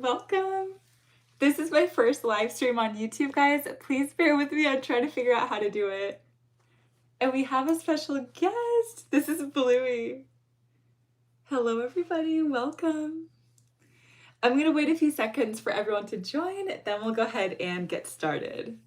Welcome. This is my first live stream on YouTube, guys. Please bear with me. I'm trying to figure out how to do it. And we have a special guest. This is Bluey. Hello, everybody. Welcome. I'm going to wait a few seconds for everyone to join, then we'll go ahead and get started.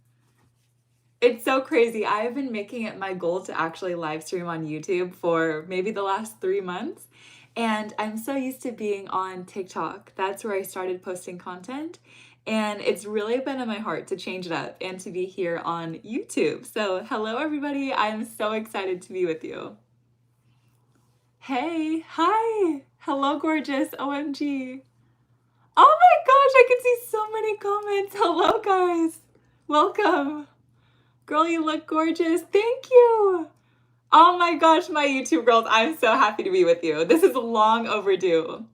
It's so crazy. I have been making it my goal to actually live stream on YouTube for maybe the last 3 months. And I'm so used to being on TikTok. That's where I started posting content. And it's really been in my heart to change it up and to be here on YouTube. So hello, everybody. I'm so excited to be with you. Hey, hi. Hello, gorgeous. OMG. Oh my gosh, I can see so many comments. Hello, guys. Welcome. Girl, you look gorgeous. Thank you. Oh my gosh, my YouTube girls, I'm so happy to be with you. This is long overdue.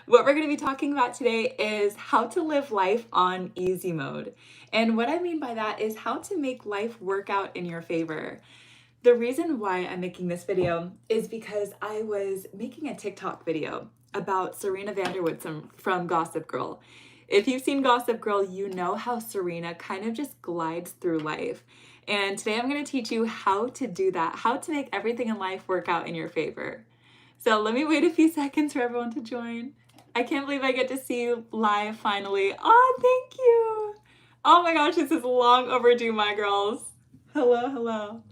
What we're going to be talking about today is how to live life on easy mode. And what I mean by that is how to make life work out in your favor. The reason why I'm making this video is because I was making a TikTok video about Serena Woodsen from Gossip Girl. If you've seen Gossip Girl, you know how Serena kind of just glides through life. And today I'm going to teach you how to do that, how to make everything in life work out in your favor. So let me wait a few seconds for everyone to join. I can't believe I get to see you live finally. Oh, thank you. Oh my gosh, this is long overdue, my girls. Hello, hello.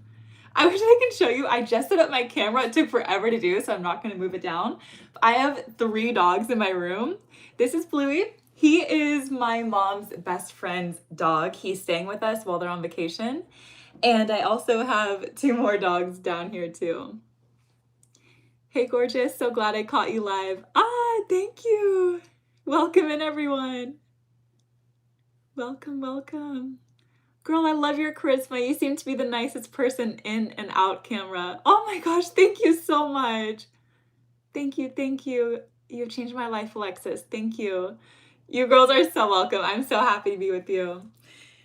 I wish I could show you. I just set up my camera. It took forever to do, so I'm not going to move it down. I have 3 dogs in my room. This is Bluey. He is my mom's best friend's dog. He's staying with us while they're on vacation. And I also have 2 more dogs down here too. Hey, gorgeous. So glad I caught you live. Ah, thank you. Welcome in, everyone. Welcome, welcome. Girl, I love your charisma. You seem to be the nicest person in and out camera. Oh my gosh, thank you so much. Thank you, thank you. You've changed my life, Alexis. Thank you. You girls are so welcome. I'm so happy to be with you.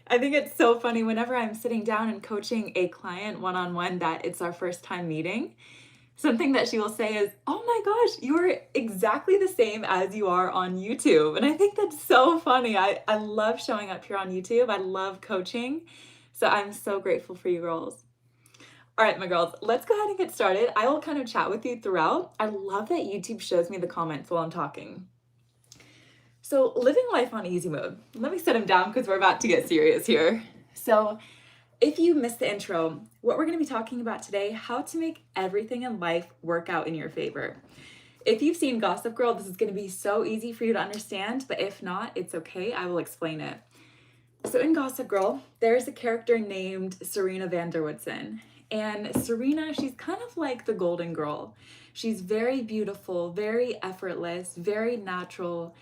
I think it's so funny whenever I'm sitting down and coaching a client one-on-one that it's our first time meeting. Something that she will say is, oh my gosh, you're exactly the same as you are on YouTube. And I think that's so funny. I love showing up here on YouTube. I love coaching. So I'm so grateful for you girls. All right, my girls, let's go ahead and get started. I will kind of chat with you throughout. I love that YouTube shows me the comments while I'm talking. So living life on easy mode. Let me set them down because we're about to get serious here. So if you missed the intro, what we're going to be talking about today, how to make everything in life work out in your favor. If you've seen Gossip Girl, this is going to be so easy for you to understand, but if not, it's okay. I will explain it. So in Gossip Girl, there's a character named Serena Woodsen. And Serena, she's kind of like the golden girl. She's very beautiful, very effortless, very natural.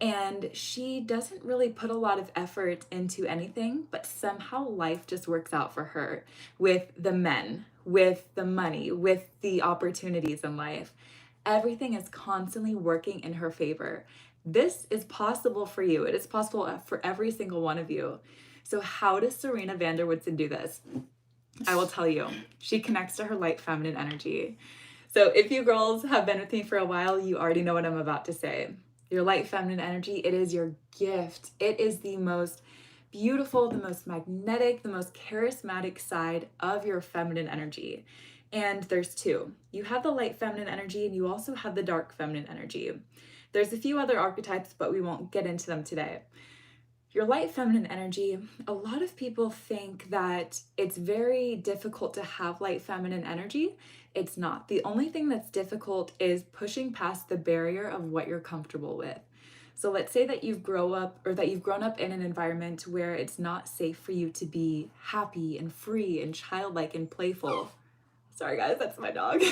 And she doesn't really put a lot of effort into anything, but somehow life just works out for her with the men, with the money, with the opportunities in life. Everything is constantly working in her favor. This is possible for you. It is possible for every single one of you. So how does Serena Woodsen do this? I will tell you. She connects to her light feminine energy. So if you girls have been with me for a while, you already know what I'm about to say. Your light feminine energy, it is your gift. It is the most beautiful, the most magnetic, the most charismatic side of your feminine energy. And there's 2. You have the light feminine energy and you also have the dark feminine energy. There's a few other archetypes, but we won't get into them today. Your light feminine energy, a lot of people think that it's very difficult to have light feminine energy. It's not. The only thing that's difficult is pushing past the barrier of what you're comfortable with. So let's say that you've grown up in an environment where it's not safe for you to be happy and free and childlike and playful. Sorry guys, that's my dog.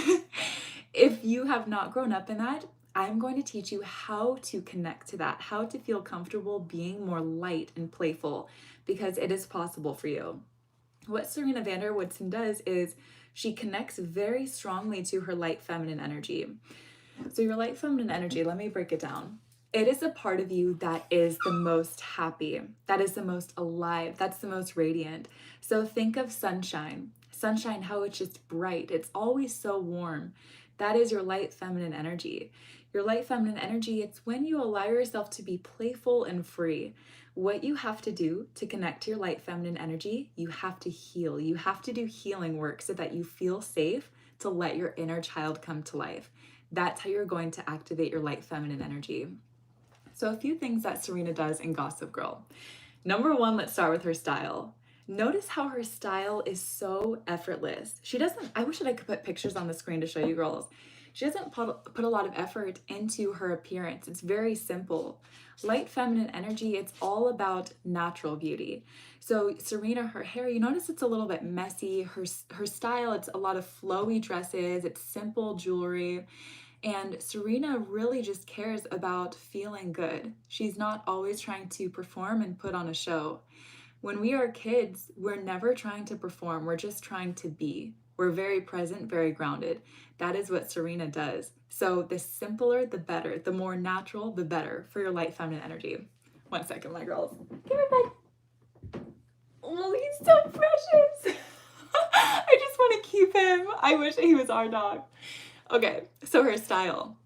If you have not grown up in that, I'm going to teach you how to connect to that, how to feel comfortable being more light and playful, because it is possible for you. What Serena Woodsen does is she connects very strongly to her light feminine energy. So your light feminine energy, let me break it down. It is a part of you that is the most happy, that is the most alive, that's the most radiant. So think of sunshine. Sunshine, how it's just bright. It's always so warm. That is your light feminine energy. Your light feminine energy, it's when you allow yourself to be playful and free. What you have to do to connect to your light feminine energy, you have to heal. You have to do healing work so that you feel safe to let your inner child come to life. That's how you're going to activate your light feminine energy. So a few things that Serena does in Gossip Girl. Number one, let's start with her style. Notice how her style is so effortless. She doesn't, I wish that I could put pictures on the screen to show you girls. She doesn't put a lot of effort into her appearance. It's very simple. Light feminine energy, it's all about natural beauty. So Serena, her hair, you notice it's a little bit messy. Her style, it's a lot of flowy dresses, it's simple jewelry. And Serena really just cares about feeling good. She's not always trying to perform and put on a show. When we are kids, we're never trying to perform, we're just trying to be. We're very present, very grounded. That is what Serena does. So the simpler, the better. The more natural, the better for your light feminine energy. 1 second, my girls. Give it back. Oh, he's so precious. I just want to keep him. I wish he was our dog. Okay, so her style.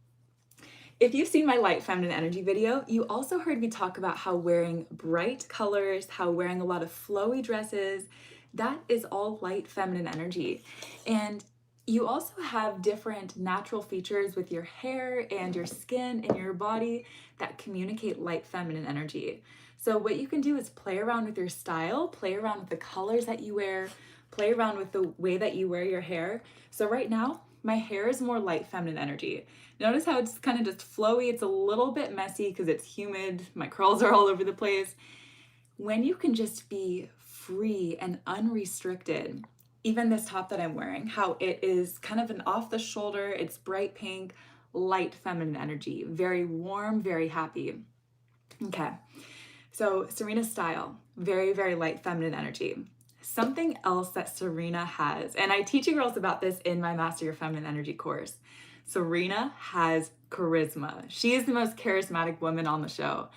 If you've seen my light feminine energy video, you also heard me talk about how wearing bright colors, how wearing a lot of flowy dresses, that is all light feminine energy. And you also have different natural features with your hair and your skin and your body that communicate light feminine energy. So what you can do is play around with your style, play around with the colors that you wear, play around with the way that you wear your hair. So right now, my hair is more light feminine energy. Notice how it's kind of just flowy. It's a little bit messy because it's humid. My curls are all over the place. When you can just be free and unrestricted, even this top that I'm wearing, how it is kind of an off the shoulder, it's bright pink, light feminine energy, very warm, very happy. Okay, so Serena's style, very, very light feminine energy. Something else that Serena has, and I teach you girls about this in my Master Your Feminine Energy course. Serena has charisma. She is the most charismatic woman on the show.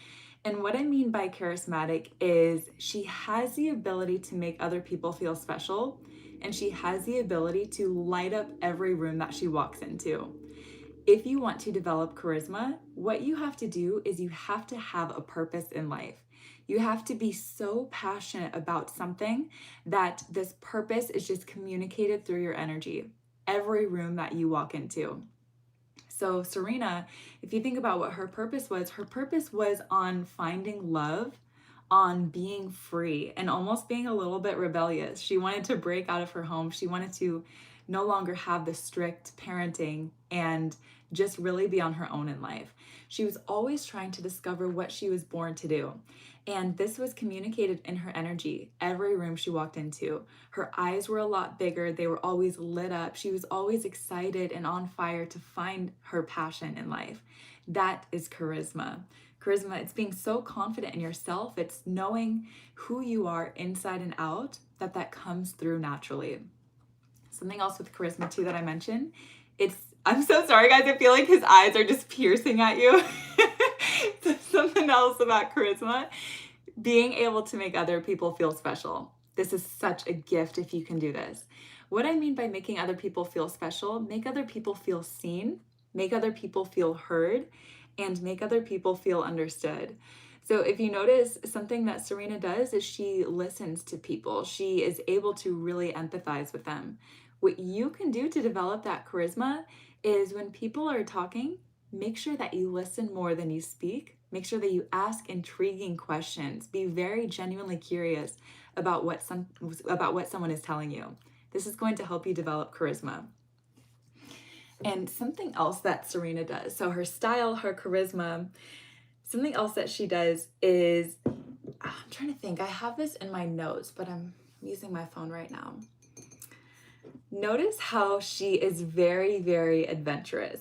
And what I mean by charismatic is she has the ability to make other people feel special, and she has the ability to light up every room that she walks into. If you want to develop charisma, what you have to do is you have to have a purpose in life. You have to be so passionate about something that this purpose is just communicated through your energy, every room that you walk into. So Serena, if you think about what her purpose was on finding love, on being free, and almost being a little bit rebellious. She wanted to break out of her home. She wanted to no longer have the strict parenting and just really be on her own in life. She was always trying to discover what she was born to do. And this was communicated in her energy, every room she walked into. Her eyes were a lot bigger. They were always lit up. She was always excited and on fire to find her passion in life. That is charisma. Charisma, it's being so confident in yourself. It's knowing who you are inside and out, that comes through naturally. Something else with charisma too that I mentioned, I'm so sorry guys, I feel like his eyes are just piercing at you. Something else about charisma, being able to make other people feel special. This is such a gift if you can do this. What I mean by making other people feel special, make other people feel seen, make other people feel heard, and make other people feel understood. So if you notice, something that Serena does is she listens to people. She is able to really empathize with them. What you can do to develop that charisma is when people are talking, make sure that you listen more than you speak. Make sure that you ask intriguing questions. Be very genuinely curious about what someone is telling you. This is going to help you develop charisma. And something else that Serena does, so her style, her charisma, something else that she does is, I'm trying to think, I have this in my notes, but I'm using my phone right now. Notice how she is very, very adventurous.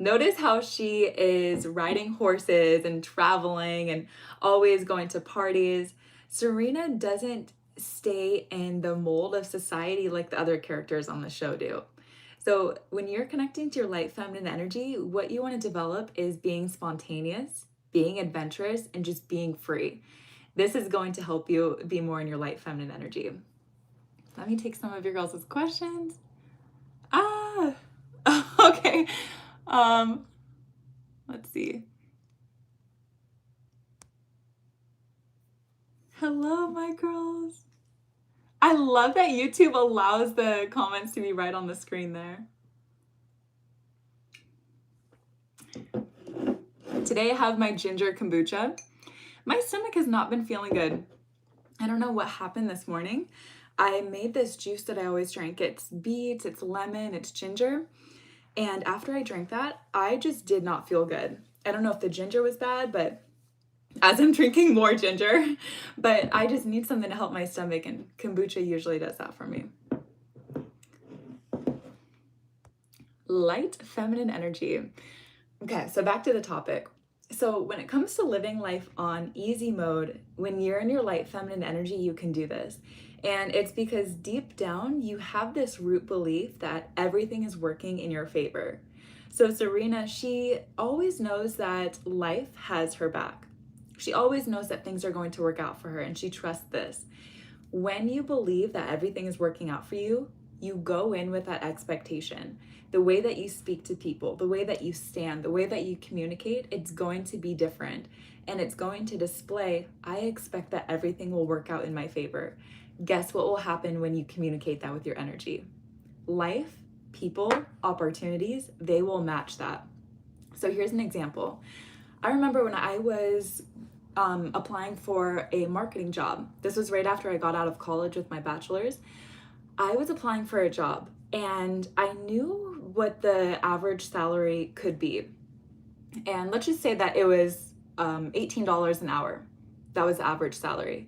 Notice how she is riding horses and traveling and always going to parties. Serena doesn't stay in the mold of society like the other characters on the show do. So when you're connecting to your light feminine energy, what you want to develop is being spontaneous, being adventurous, and just being free. This is going to help you be more in your light feminine energy. Let me take some of your girls' questions. Okay. Let's see. Hello, my girls. I love that YouTube allows the comments to be right on the screen there. Today I have my ginger kombucha. My stomach has not been feeling good. I don't know what happened this morning. I made this juice that I always drink. It's beets, it's lemon, it's ginger. And after I drank that, I just did not feel good. I don't know if the ginger was bad, but as I'm drinking more ginger, but I just need something to help my stomach, and kombucha usually does that for me. Light feminine energy. Okay, so back to the topic. So when it comes to living life on easy mode, when you're in your light feminine energy, you can do this. And it's because deep down, you have this root belief that everything is working in your favor. So Serena, she always knows that life has her back. She always knows that things are going to work out for her, and she trusts this. When you believe that everything is working out for you, you go in with that expectation. The way that you speak to people, the way that you stand, the way that you communicate, it's going to be different. And it's going to display, I expect that everything will work out in my favor. Guess what will happen when you communicate that with your energy? Life, people, opportunities, they will match that. So here's an example. I remember when I was applying for a marketing job. This was right after I got out of college with my bachelor's. I was applying for a job, and I knew what the average salary could be. And let's just say that it was $18 an hour. That was the average salary.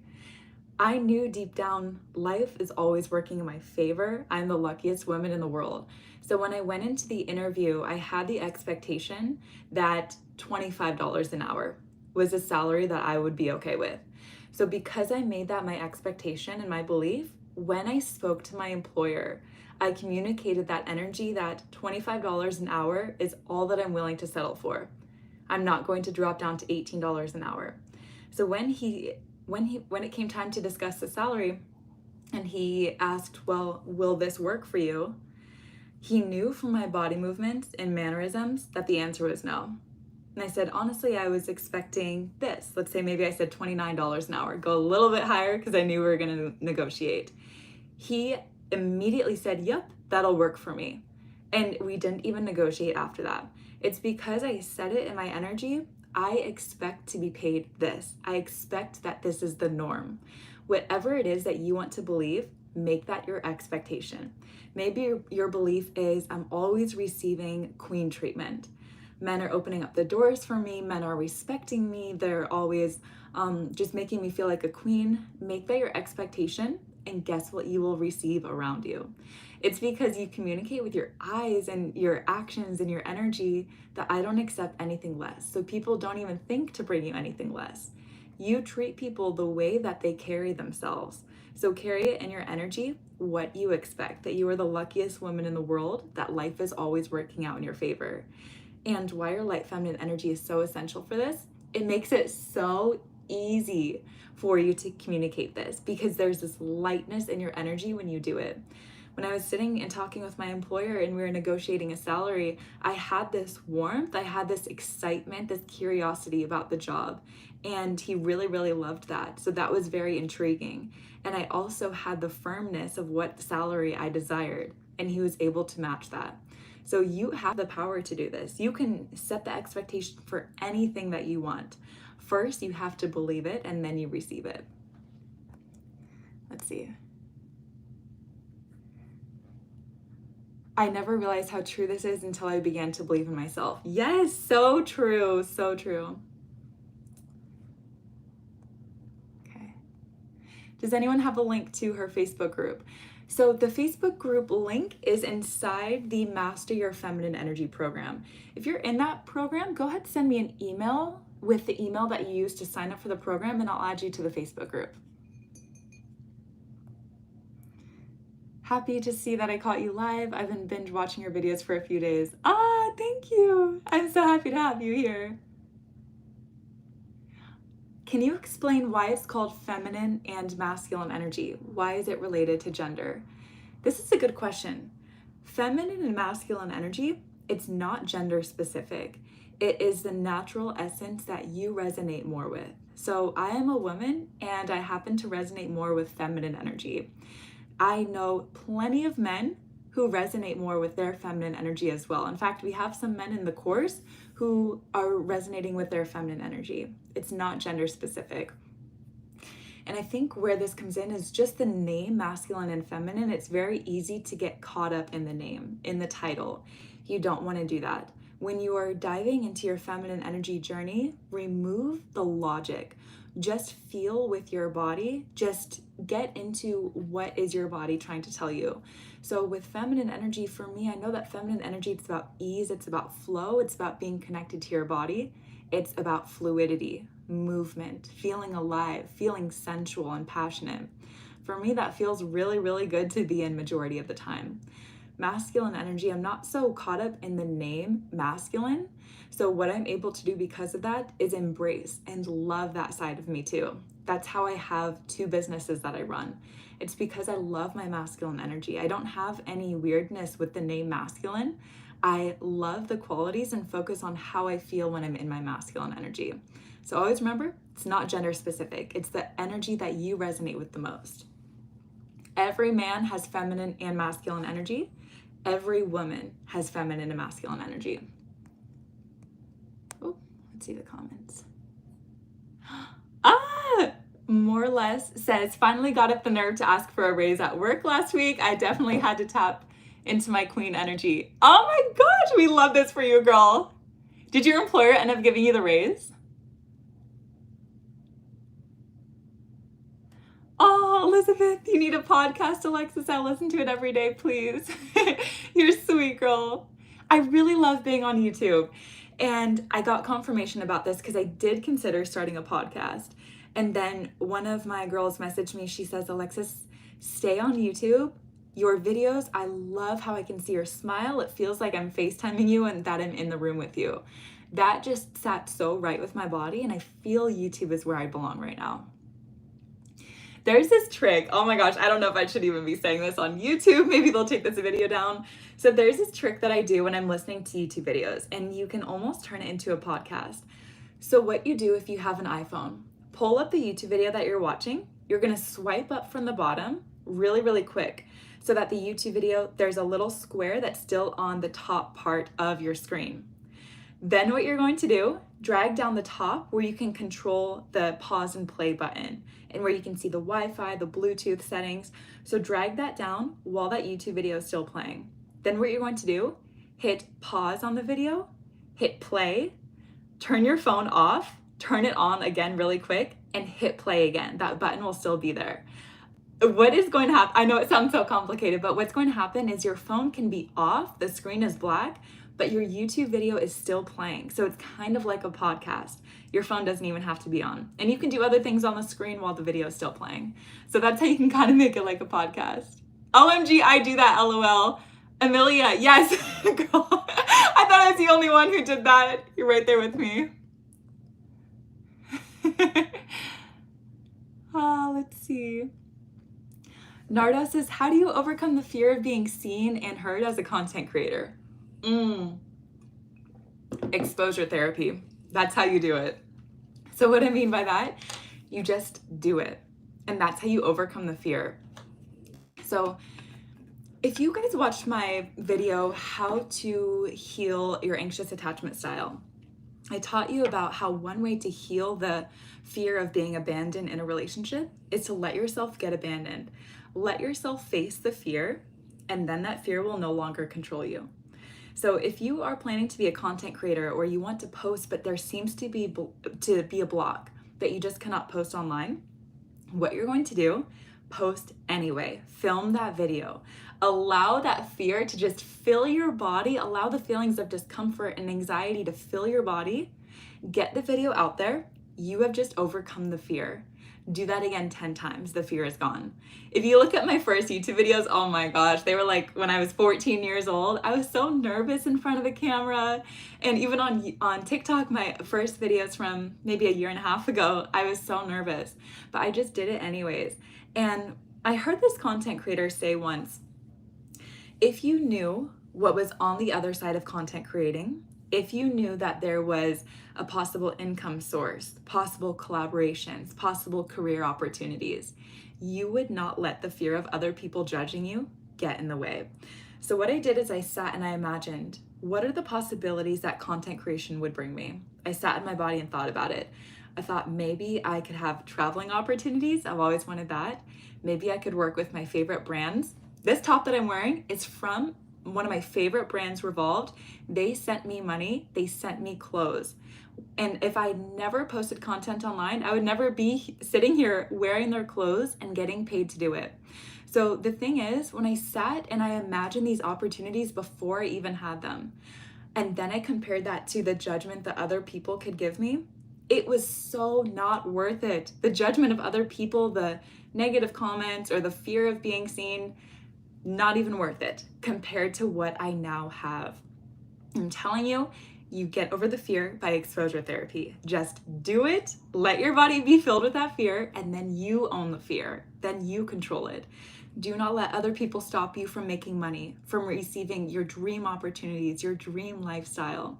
I knew deep down life is always working in my favor. I'm the luckiest woman in the world. So when I went into the interview, I had the expectation that $25 an hour was a salary that I would be okay with. So because I made that my expectation and my belief, when I spoke to my employer, I communicated that energy that $25 an hour is all that I'm willing to settle for. I'm not going to drop down to $18 an hour. So when it came time to discuss the salary, and he asked, well, will this work for you? He knew from my body movements and mannerisms that the answer was no. And I said, honestly, I was expecting this. Let's say maybe I said $29 an hour, go a little bit higher because I knew we were going to negotiate. He immediately said, yep, that'll work for me. And we didn't even negotiate after that. It's because I said it in my energy. I expect to be paid this. I expect that this is the norm. Whatever it is that you want to believe, make that your expectation. Maybe your belief is, I'm always receiving queen treatment. Men are opening up the doors for me. Men are respecting me. They're always just making me feel like a queen. Make that your expectation, and guess what you will receive around you. It's because you communicate with your eyes and your actions and your energy that I don't accept anything less. So people don't even think to bring you anything less. You treat people the way that they carry themselves. So carry it in your energy, what you expect, that you are the luckiest woman in the world, that life is always working out in your favor. And why your light feminine energy is so essential for this, it makes it so easy for you to communicate this, because there's this lightness in your energy when you do it. When I was sitting and talking with my employer and we were negotiating a salary, I had this warmth, I had this excitement, this curiosity about the job. And he really, really loved that. So that was very intriguing. And I also had the firmness of what salary I desired, and he was able to match that. So you have the power to do this. You can set the expectation for anything that you want. First, you have to believe it, and then you receive it. Let's see. I never realized how true this is until I began to believe in myself. Yes, so true, so true. Okay. Does anyone have a link to her Facebook group? So the Facebook group link is inside the Master Your Feminine Energy program. If you're in that program, go ahead and send me an email with the email that you used to sign up for the program, and I'll add you to the Facebook group. Happy to see that I caught you live. I've been binge watching your videos for a few days. Ah, thank you. I'm so happy to have you here. Can you explain why it's called feminine and masculine energy? Why is it related to gender? This is a good question. Feminine and masculine energy, it's not gender specific. It is the natural essence that you resonate more with. So I am a woman and I happen to resonate more with feminine energy. I know plenty of men who resonate more with their feminine energy as well. In fact, we have some men in the course who are resonating with their feminine energy. It's not gender specific. And I think where this comes in is just the name, masculine and feminine. It's very easy to get caught up in the name, in the title. You don't want to do that. When you are diving into your feminine energy journey, remove the logic. Just feel with your body. Just get into what is your body trying to tell you. So with feminine energy, for me, I know that feminine energy, it's about ease, it's about flow, it's about being connected to your body. It's about fluidity, movement, feeling alive, feeling sensual and passionate. For me, that feels really, really good to be in majority of the time. Masculine energy, I'm not so caught up in the name masculine. So what I'm able to do because of that is embrace and love that side of me too. That's how I have 2 businesses that I run. It's because I love my masculine energy. I don't have any weirdness with the name masculine. I love the qualities and focus on how I feel when I'm in my masculine energy. So always remember, it's not gender specific. It's the energy that you resonate with the most. Every man has feminine and masculine energy. Every woman has feminine and masculine energy. Oh, let's see the comments. More or less says, finally got up the nerve to ask for a raise at work last week. I definitely had to tap into my queen energy. Oh my gosh, we love this for you, girl. Did your employer end up giving you the raise? Oh, Elizabeth, you need a podcast, Alexis. I listen to it every day, please. You're sweet, girl. I really love being on YouTube. And I got confirmation about this because I did consider starting a podcast. And then one of my girls messaged me. She says, Alexis, stay on YouTube. Your videos, I love how I can see your smile. It feels like I'm FaceTiming you and that I'm in the room with you. That just sat so right with my body. And I feel YouTube is where I belong right now. There's this trick. Oh my gosh, I don't know if I should even be saying this on YouTube. Maybe they'll take this video down. So there's this trick that I do when I'm listening to YouTube videos, and you can almost turn it into a podcast. So what you do if you have an iPhone, pull up the YouTube video that you're watching. You're gonna swipe up from the bottom really, really quick so that the YouTube video, there's a little square that's still on the top part of your screen. Then what you're going to do, drag down the top where you can control the pause and play button and where you can see the Wi-Fi, the Bluetooth settings. So drag that down while that YouTube video is still playing. Then what you're going to do, hit pause on the video, hit play, turn your phone off, turn it on again really quick, and hit play again. That button will still be there. What is going to happen, I know it sounds so complicated, but what's going to happen is your phone can be off, the screen is black, but your YouTube video is still playing. So it's kind of like a podcast. Your phone doesn't even have to be on. And you can do other things on the screen while the video is still playing. So that's how you can kind of make it like a podcast. OMG, I do that, LOL. Amelia, yes, girl. I thought I was the only one who did that. You're right there with me. Let's see. Narda says, how do you overcome the fear of being seen and heard as a content creator? Exposure therapy. That's how you do it. So what I mean by that, you just do it. And that's how you overcome the fear. So if you guys watched my video, how to heal your anxious attachment style, I taught you about how one way to heal the fear of being abandoned in a relationship is to let yourself get abandoned. Let yourself face the fear, and then that fear will no longer control you. So if you are planning to be a content creator or you want to post, but there seems to be a block that you just cannot post online, what you're going to do, post anyway. Film that video. Allow that fear to just fill your body. Allow the feelings of discomfort and anxiety to fill your body. Get the video out there. You have just overcome the fear. Do that again 10 times, the fear is gone. If you look at my first YouTube videos, oh my gosh, they were like when I was 14 years old. I was so nervous in front of the camera. And even on TikTok, my first videos from maybe a year and a half ago, I was so nervous, but I just did it anyways. And I heard this content creator say once, if you knew what was on the other side of content creating, If you knew that there was a possible income source, possible collaborations, possible career opportunities, you would not let the fear of other people judging you get in the way. So what I did is I sat and I imagined, what are the possibilities that content creation would bring me? I sat in my body and thought about it. I thought maybe I could have traveling opportunities. I've always wanted that. Maybe I could work with my favorite brands. This top that I'm wearing is from one of my favorite brands, Revolved. They sent me money. They sent me clothes. And if I never posted content online, I would never be sitting here wearing their clothes and getting paid to do it. So the thing is, when I sat and I imagined these opportunities before I even had them, and then I compared that to the judgment that other people could give me, it was so not worth it. The judgment of other people, the negative comments, or the fear of being seen, not even worth it compared to what I now have. I'm telling you, you get over the fear by exposure therapy. Just do it, let your body be filled with that fear, and then you own the fear. Then you control it. Do not let other people stop you from making money, from receiving your dream opportunities, your dream lifestyle.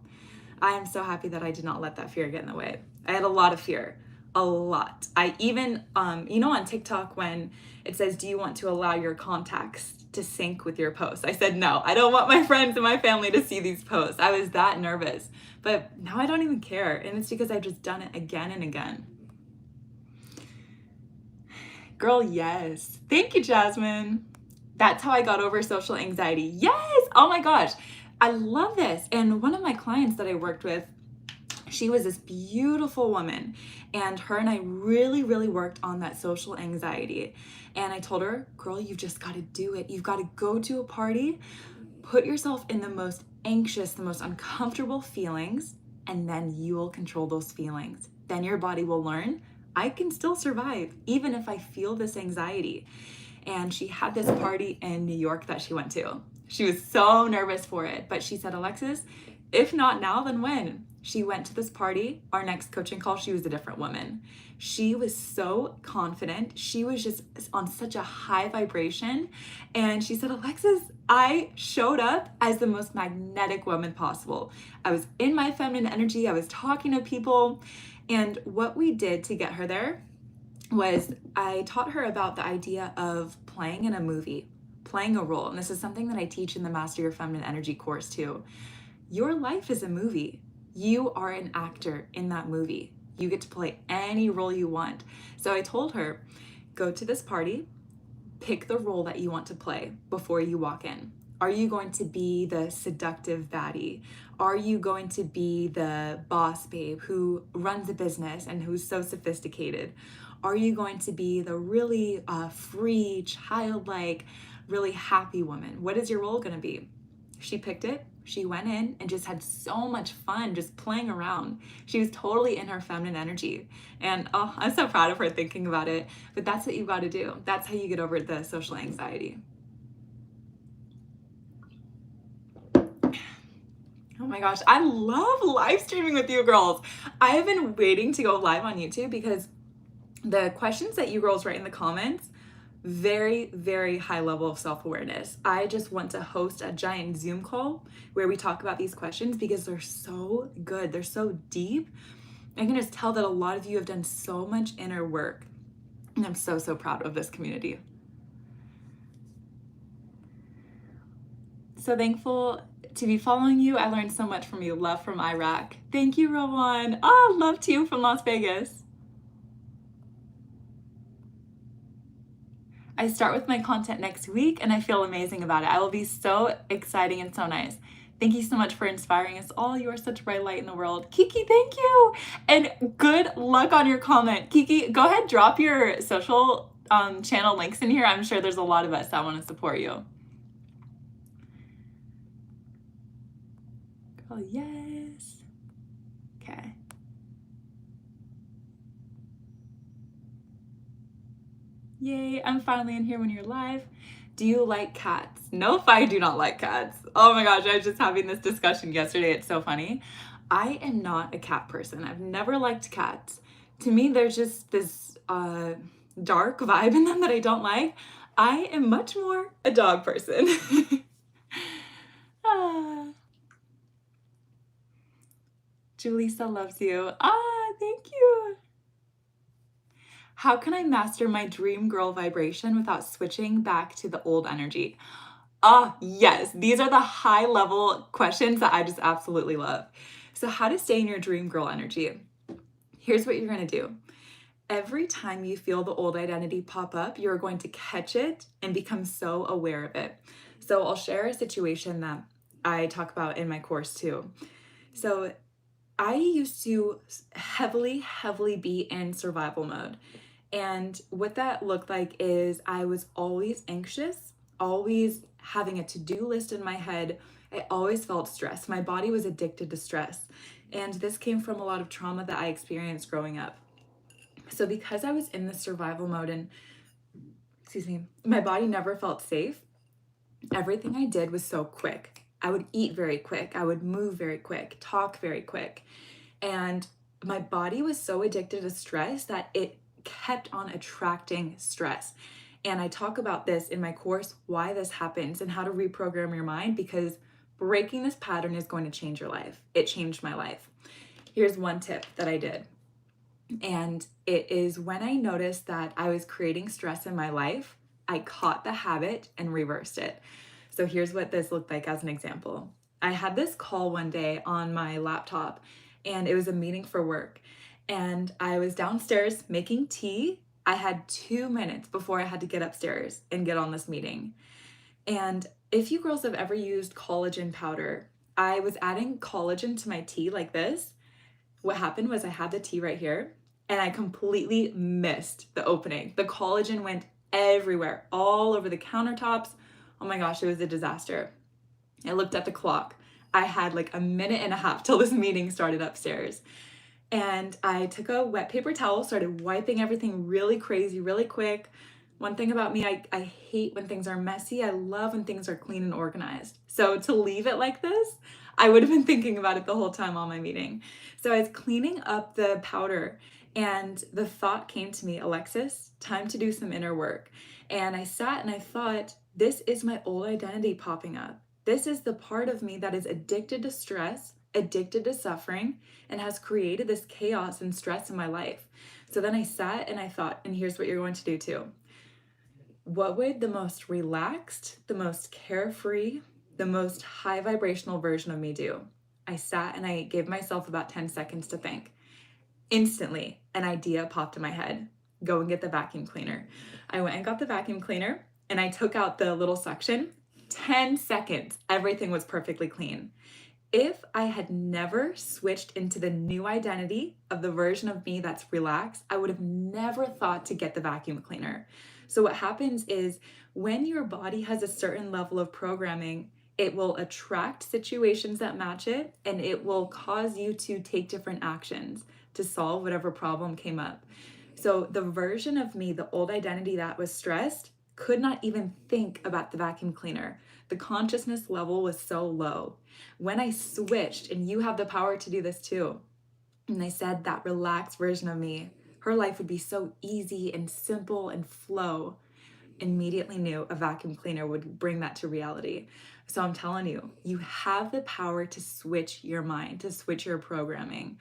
I am so happy that I did not let that fear get in the way. I had a lot of fear, a lot. I even, on TikTok when it says, do you want to allow your contacts to sync with your posts? I said, no, I don't want my friends and my family to see these posts. I was that nervous, but now I don't even care. And it's because I've just done it again and again. Girl, yes. Thank you, Jasmine. That's how I got over social anxiety. Yes. Oh my gosh. I love this. And one of my clients that I worked with, she was this beautiful woman, and her and I really, really worked on that social anxiety. And I told her, girl, you've just got to do it. You've got to go to a party, put yourself in the most anxious, the most uncomfortable feelings, and then you will control those feelings. Then your body will learn, I can still survive even if I feel this anxiety. And she had this party in New York that she went to. She was so nervous for it, but she said, Alexis, if not now, then when? She went to this party. Our next coaching call, she was a different woman. She was so confident. She was just on such a high vibration. And she said, Alexis, I showed up as the most magnetic woman possible. I was in my feminine energy. I was talking to people. And what we did to get her there was I taught her about the idea of playing in a movie, playing a role. And this is something that I teach in the Master Your Feminine Energy course too. Your life is a movie. You are an actor in that movie. You get to play any role you want. So I told her, go to this party, pick the role that you want to play before you walk in. Are you going to be the seductive baddie? Are you going to be the boss babe who runs a business and who's so sophisticated? Are you going to be the really free, childlike, really happy woman? What is your role going to be? She picked it. She went in and just had so much fun just playing around. She was totally in her feminine energy. And oh, I'm so proud of her thinking about it. But that's what you got to do. That's how you get over the social anxiety. Oh my gosh, I love live streaming with you girls. I have been waiting to go live on YouTube because the questions that you girls write in the comments, very, very high level of self-awareness. I just want to host a giant Zoom call where we talk about these questions because they're so good. They're so deep. I can just tell that a lot of you have done so much inner work. And I'm so, so proud of this community. So thankful to be following you. I learned so much from you. Love from Iraq. Thank you, Rowan. Oh, love to you from Las Vegas. I start with my content next week and I feel amazing about it. I will be so exciting and so nice. Thank you so much for inspiring us all. You are such a bright light in the world. Kiki, thank you. And good luck on your comment. Kiki, go ahead, drop your social channel links in here. I'm sure there's a lot of us that want to support you. Oh, yes. Okay. Yay, I'm finally in here when you're live. Do you like cats? No, I do not like cats. Oh my gosh, I was just having this discussion yesterday. It's so funny. I am not a cat person. I've never liked cats. To me, there's just this dark vibe in them that I don't like. I am much more a dog person. Julissa loves you. Ah, thank you. How can I master my dream girl vibration without switching back to the old energy? Ah, yes, these are the high level questions that I just absolutely love. So, how to stay in your dream girl energy? Here's what you're gonna do. Every time you feel the old identity pop up, you're going to catch it and become so aware of it. So, I'll share a situation that I talk about in my course too. So, I used to heavily be in survival mode. And what that looked like is I was always anxious, always having a to-do list in my head. I always felt stressed. My body was addicted to stress. And this came from a lot of trauma that I experienced growing up. So because I was in this survival mode and, my body never felt safe, everything I did was so quick. I would eat very quick. I would move very quick, talk very quick. And my body was so addicted to stress that it kept on attracting stress. And I talk about this in my course, why this happens and how to reprogram your mind, because breaking this pattern is going to change your life. It changed my life. Here's one tip that I did. And it is when I noticed that I was creating stress in my life, I caught the habit and reversed it. So here's what this looked like as an example. I had this call one day on my laptop, and it was a meeting for work. And I was downstairs making tea. I had 2 minutes before I had to get upstairs and get on this meeting. And if you girls have ever used collagen powder, I was adding collagen to my tea like this. What happened was I had the tea right here and I completely missed the opening. The collagen went everywhere, all over the countertops. Oh my gosh, it was a disaster. I looked at the clock. I had like a minute and a half till this meeting started upstairs. And I took a wet paper towel, started wiping everything really crazy, really quick. One thing about me, I hate when things are messy. I love when things are clean and organized. So to leave it like this, I would have been thinking about it the whole time on my meeting. So I was cleaning up the powder and the thought came to me, Alexis, time to do some inner work. And I sat and I thought, this is my old identity popping up. This is the part of me that is addicted to stress, addicted to suffering, and has created this chaos and stress in my life. So then I sat and I thought, and here's what you're going to do too. What would the most relaxed, the most carefree, the most high vibrational version of me do? I sat and I gave myself about 10 seconds to think. Instantly, an idea popped in my head. Go and get the vacuum cleaner. I went and got the vacuum cleaner and I took out the little suction. 10 seconds, everything was perfectly clean. If I had never switched into the new identity of the version of me that's relaxed, I would have never thought to get the vacuum cleaner. So what happens is when your body has a certain level of programming, it will attract situations that match it, and it will cause you to take different actions to solve whatever problem came up. So the version of me, the old identity that was stressed, could not even think about the vacuum cleaner. The consciousness level was so low. When I switched, and you have the power to do this too, and I said that relaxed version of me, her life would be so easy and simple and flow, immediately knew a vacuum cleaner would bring that to reality. So I'm telling you, you have the power to switch your mind, to switch your programming.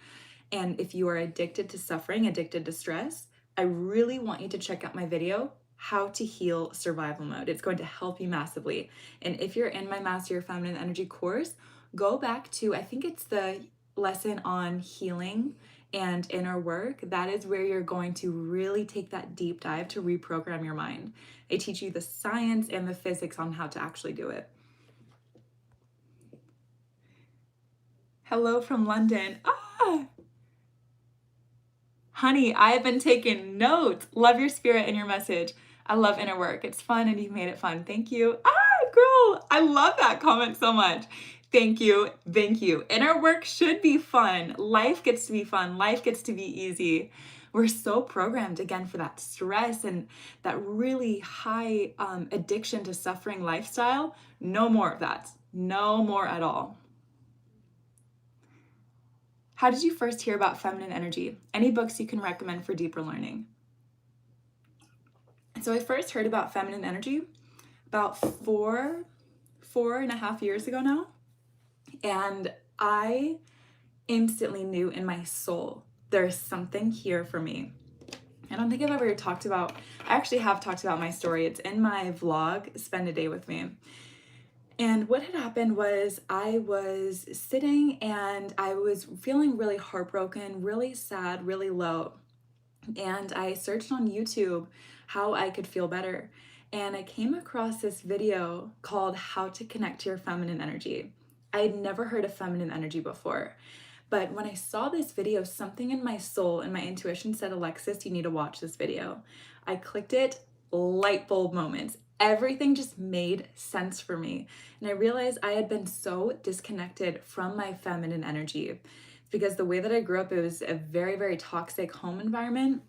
And if you are addicted to suffering, addicted to stress, I really want you to check out my video, How to Heal Survival Mode. It's going to help you massively. And if you're in my Master Your Feminine Energy course, go back to, I think it's the lesson on healing and inner work. That is where you're going to really take that deep dive to reprogram your mind. I teach you the science and the physics on how to actually do it. Hello from London. Honey, I have been taking notes. Love your spirit and your message. I love inner work. It's fun and you've made it fun. Thank you. Girl, I love that comment so much. Thank you. Thank you. Inner work should be fun. Life gets to be fun. Life gets to be easy. We're so programmed again for that stress and that really high addiction to suffering lifestyle. No more of that. No more at all. How did you first hear about feminine energy? Any books you can recommend for deeper learning? So I first heard about feminine energy about four and a half years ago now. And I instantly knew in my soul, there's something here for me. I don't think I've ever talked about, I actually have talked about my story. It's in my vlog, Spend a Day with Me. And what had happened was I was sitting and I was feeling really heartbroken, really sad, really low. And I searched on YouTube how I could feel better. And I came across this video called How to Connect to Your Feminine Energy. I had never heard of feminine energy before. But when I saw this video, something in my soul and my intuition said, Alexis, you need to watch this video. I clicked it, light bulb moments. Everything just made sense for me. And I realized I had been so disconnected from my feminine energy because the way that I grew up, it was a very, very toxic home environment.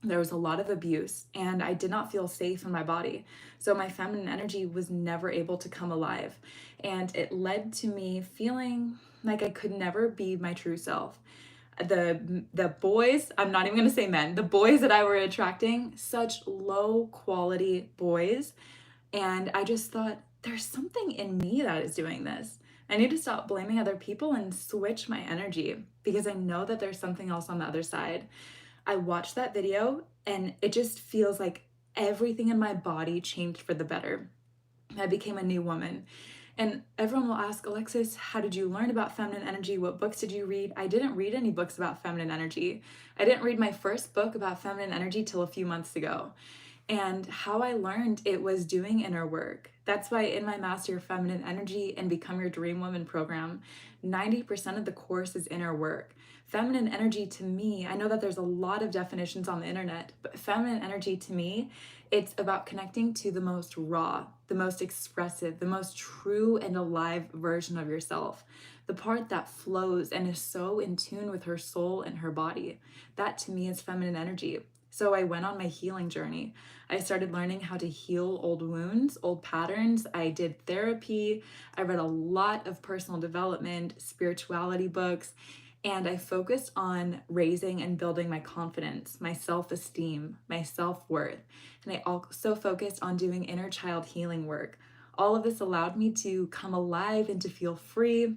There was a lot of abuse and I did not feel safe in my body. So my feminine energy was never able to come alive. And it led to me feeling like I could never be my true self. The boys, I'm not even going to say men, the boys that I were attracting, such low quality boys. And I just thought, there's something in me that is doing this. I need to stop blaming other people and switch my energy because I know that there's something else on the other side. I watched that video and it just feels like everything in my body changed for the better. I became a new woman. And everyone will ask, Alexis, how did you learn about feminine energy? What books did you read? I didn't read any books about feminine energy. I didn't read my first book about feminine energy till a few months ago. And how I learned it was doing inner work. That's why in my Master Your Feminine Energy and Become Your Dream Woman program, 90% of the course is inner work. Feminine energy to me, I know that there's a lot of definitions on the internet, but feminine energy to me, it's about connecting to the most raw, the most expressive, the most true and alive version of yourself. The part that flows and is so in tune with her soul and her body. That to me is feminine energy. So I went on my healing journey. I started learning how to heal old wounds, old patterns. I did therapy. I read a lot of personal development, spirituality books, and I focused on raising and building my confidence, my self-esteem, my self-worth. And I also focused on doing inner child healing work. All of this allowed me to come alive and to feel free.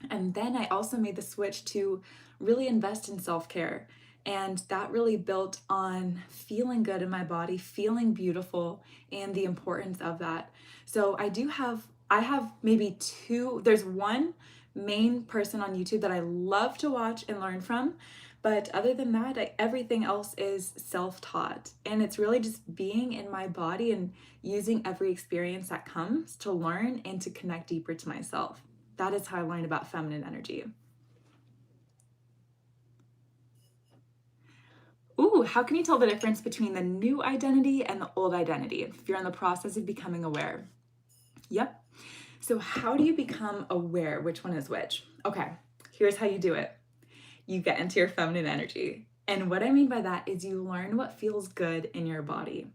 And then I also made the switch to really invest in self-care. And that really built on feeling good in my body, feeling beautiful, and the importance of that. So I have maybe two, there's one main person on YouTube that I love to watch and learn from. But other than that, everything else is self-taught. And it's really just being in my body and using every experience that comes to learn and to connect deeper to myself. That is how I learned about feminine energy. Ooh, how can you tell the difference between the new identity and the old identity if you're in the process of becoming aware? Yep. So how do you become aware which one is which? Okay, here's how you do it. You get into your feminine energy. And what I mean by that is you learn what feels good in your body.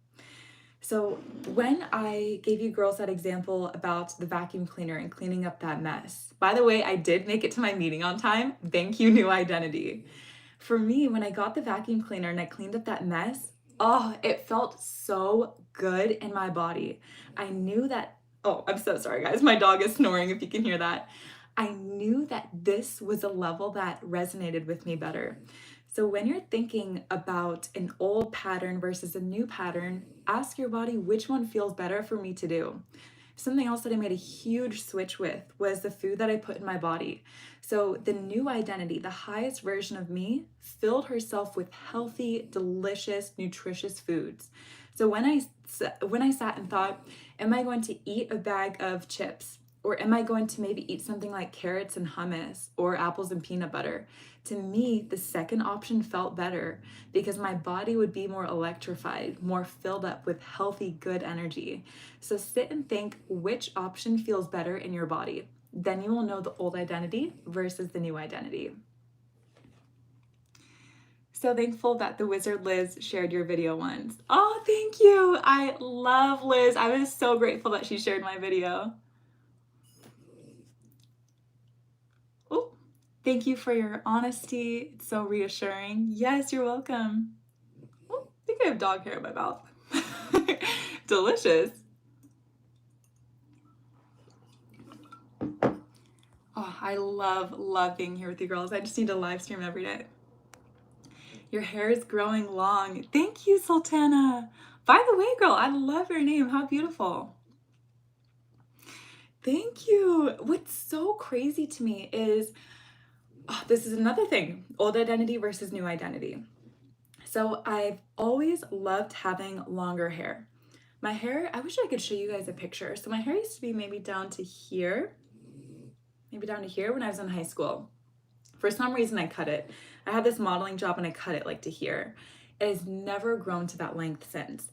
So when I gave you girls that example about the vacuum cleaner and cleaning up that mess, by the way, I did make it to my meeting on time. Thank you, new identity. For me, when I got the vacuum cleaner and I cleaned up that mess, oh, it felt so good in my body. I knew that, oh, I'm so sorry, guys. My dog is snoring if you can hear that. I knew that this was a level that resonated with me better. So when you're thinking about an old pattern versus a new pattern, ask your body which one feels better for me to do. Something else that I made a huge switch with was the food that I put in my body. So the new identity, the highest version of me, filled herself with healthy, delicious, nutritious foods. So when I sat and thought, am I going to eat a bag of chips? Or am I going to maybe eat something like carrots and hummus or apples and peanut butter? To me, the second option felt better because my body would be more electrified, more filled up with healthy, good energy. So sit and think which option feels better in your body. Then you will know the old identity versus the new identity. So thankful that the wizard Liz shared your video once. Oh, thank you. I love Liz. I was so grateful that she shared my video. Oh, thank you for your honesty. It's so reassuring. Yes, you're welcome. Oh, I think I have dog hair in my mouth. Delicious. Oh, I love being here with you girls. I just need to live stream every day. Your hair is growing long. Thank you, Sultana. By the way, girl, I love your name. How beautiful. Thank you. What's so crazy to me is, this is another thing, old identity versus new identity. So I've always loved having longer hair. My hair, I wish I could show you guys a picture. So my hair used to be maybe down to here, when I was in high school. For some reason, I cut it. I had this modeling job and I cut it like to here. It has never grown to that length since.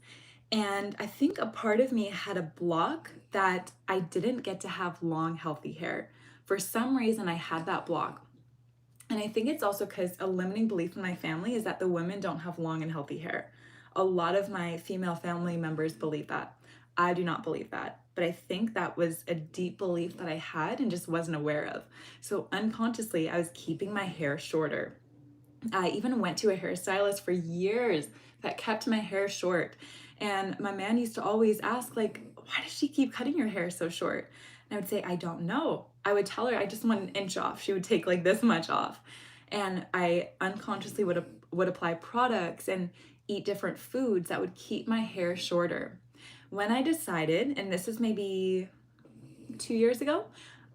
And I think a part of me had a block that I didn't get to have long, healthy hair. For some reason, I had that block. And I think it's also because a limiting belief in my family is that the women don't have long and healthy hair. A lot of my female family members believe that. I do not believe that. But I think that was a deep belief that I had and just wasn't aware of. So unconsciously, I was keeping my hair shorter. I even went to a hairstylist for years that kept my hair short. And my man used to always ask, like, why does she keep cutting your hair so short? And I would say, I don't know. I would tell her I just want an inch off. She would take like this much off. And I unconsciously would apply products and eat different foods that would keep my hair shorter. When I decided, and this is maybe 2 years ago,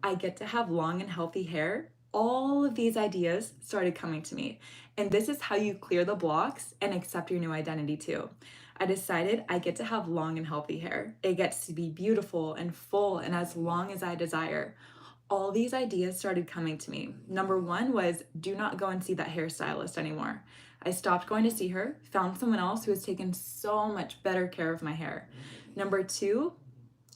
I get to have long and healthy hair, all of these ideas started coming to me. And this is how you clear the blocks and accept your new identity too. I decided I get to have long and healthy hair. It gets to be beautiful and full and as long as I desire. All these ideas started coming to me. Number one was, do not go and see that hairstylist anymore. I stopped going to see her, found someone else who has taken so much better care of my hair. Number two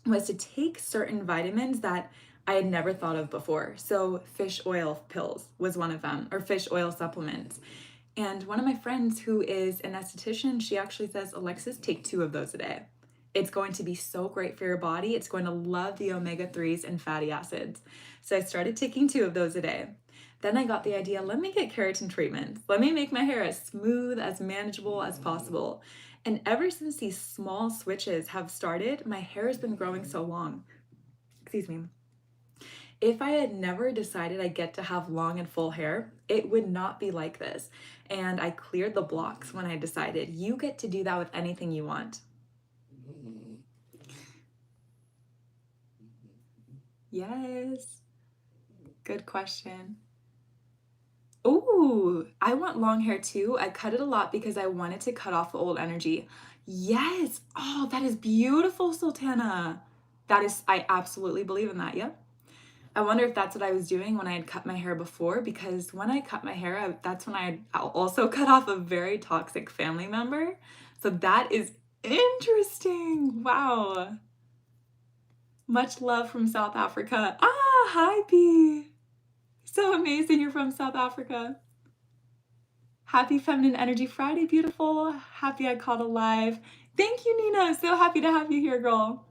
was to take certain vitamins that I had never thought of before. So fish oil pills was one of them, or fish oil supplements. And one of my friends who is an esthetician, she actually says, Alexis, take 2 of those a day. It's going to be so great for your body. It's going to love the omega-3s and fatty acids. So I started taking 2 of those a day. Then I got the idea, let me get keratin treatments. Let me make my hair as smooth, as manageable as possible. And ever since these small switches have started, my hair has been growing so long. Excuse me. If I had never decided I get to have long and full hair, it would not be like this. And I cleared the blocks when I decided you get to do that with anything you want. Yes. Good question. Ooh, I want long hair too. I cut it a lot because I wanted to cut off the old energy. Yes. Oh, that is beautiful, Sultana. I absolutely believe in that. Yeah. I wonder if that's what I was doing when I had cut my hair before, because when I cut my hair, that's when I also cut off a very toxic family member. So that is interesting. Wow. Much love from South Africa. Ah, hi, B. So amazing you're from South Africa. Happy Feminine Energy Friday, beautiful. Happy I called alive. Thank you, Nina. So happy to have you here, girl.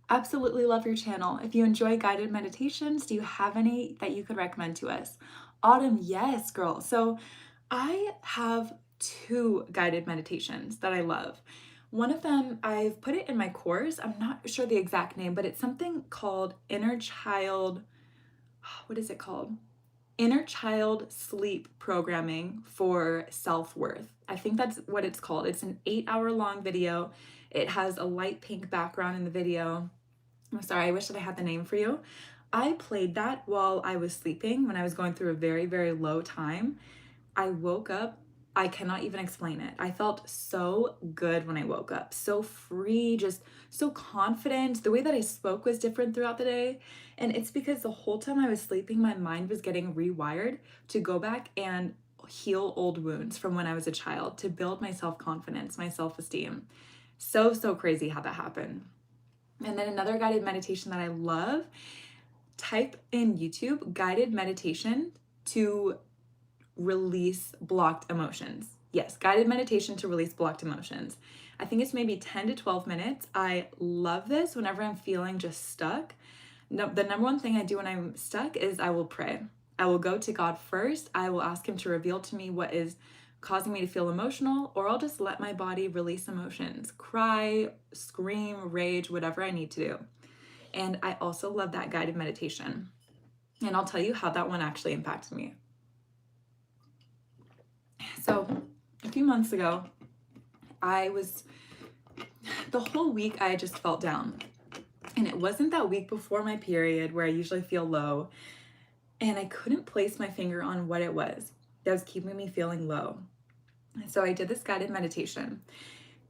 Absolutely love your channel. If you enjoy guided meditations, do you have any that you could recommend to us? Autumn, yes, girl. So I have 2 guided meditations that I love. One of them, I've put it in my course. I'm not sure the exact name, but it's something called Inner Child. What is it called? Inner Child Sleep Programming for Self-Worth. I think that's what it's called. It's an 8-hour long video. It has a light pink background in the video. I'm sorry, I wish that I had the name for you. I played that while I was sleeping when I was going through a very, very low time. I woke up, I cannot even explain it. I felt so good when I woke up, so free, just so confident. The way that I spoke was different throughout the day. And it's because the whole time I was sleeping, my mind was getting rewired to go back and heal old wounds from when I was a child, to build my self-confidence, my self-esteem. So, so crazy how that happened. And then another guided meditation that I love, type in YouTube guided meditation to release blocked emotions. Yes, guided meditation to release blocked emotions. I think it's maybe 10 to 12 minutes. I love this whenever I'm feeling just stuck. No, the number one thing I do when I'm stuck is I will pray. I will go to God first. I will ask him to reveal to me what is causing me to feel emotional, or I'll just let my body release emotions, cry, scream, rage, whatever I need to do. And I also love that guided meditation. And I'll tell you how that one actually impacted me. So a few months ago, the whole week I just felt down. And it wasn't that week before my period where I usually feel low. And I couldn't place my finger on what it was that was keeping me feeling low. So I did this guided meditation.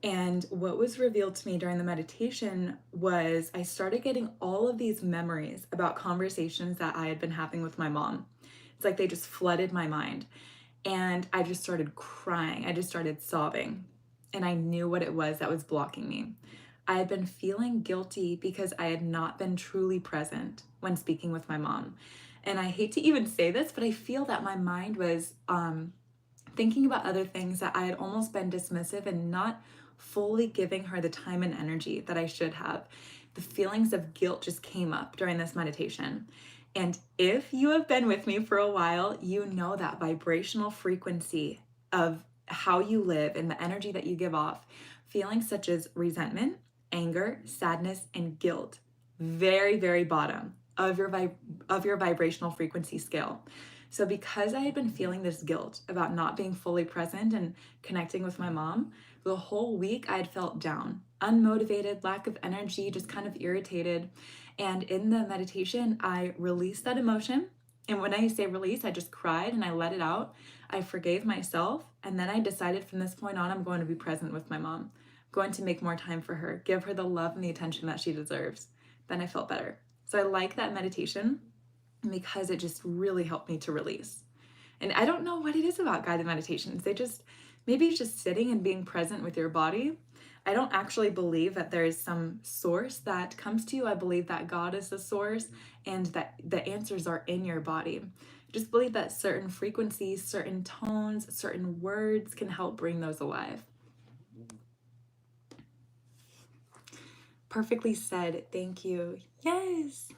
And what was revealed to me during the meditation was I started getting all of these memories about conversations that I had been having with my mom. It's like they just flooded my mind. And I just started crying. I just started sobbing. And I knew what it was that was blocking me. I had been feeling guilty because I had not been truly present when speaking with my mom. And I hate to even say this, but I feel that my mind was thinking about other things, that I had almost been dismissive and not fully giving her the time and energy that I should have. The feelings of guilt just came up during this meditation. And if you have been with me for a while, you know that vibrational frequency of how you live and the energy that you give off, feelings such as resentment, anger, sadness, and guilt, very, very bottom of your vibrational frequency scale. So because I had been feeling this guilt about not being fully present and connecting with my mom, the whole week I had felt down, unmotivated, lack of energy, just kind of irritated. And in the meditation, I released that emotion. And when I say release, I just cried and I let it out. I forgave myself. And then I decided from this point on, I'm going to be present with my mom. I'm going to make more time for her, give her the love and the attention that she deserves. Then I felt better. So I like that meditation because it just really helped me to release. And I don't know what it is about guided meditations. Maybe it's just sitting and being present with your body. I don't actually believe that there is some source that comes to you. I believe that God is the source and that the answers are in your body. I just believe that certain frequencies, certain tones, certain words can help bring those alive. Perfectly said. Thank you. Yes.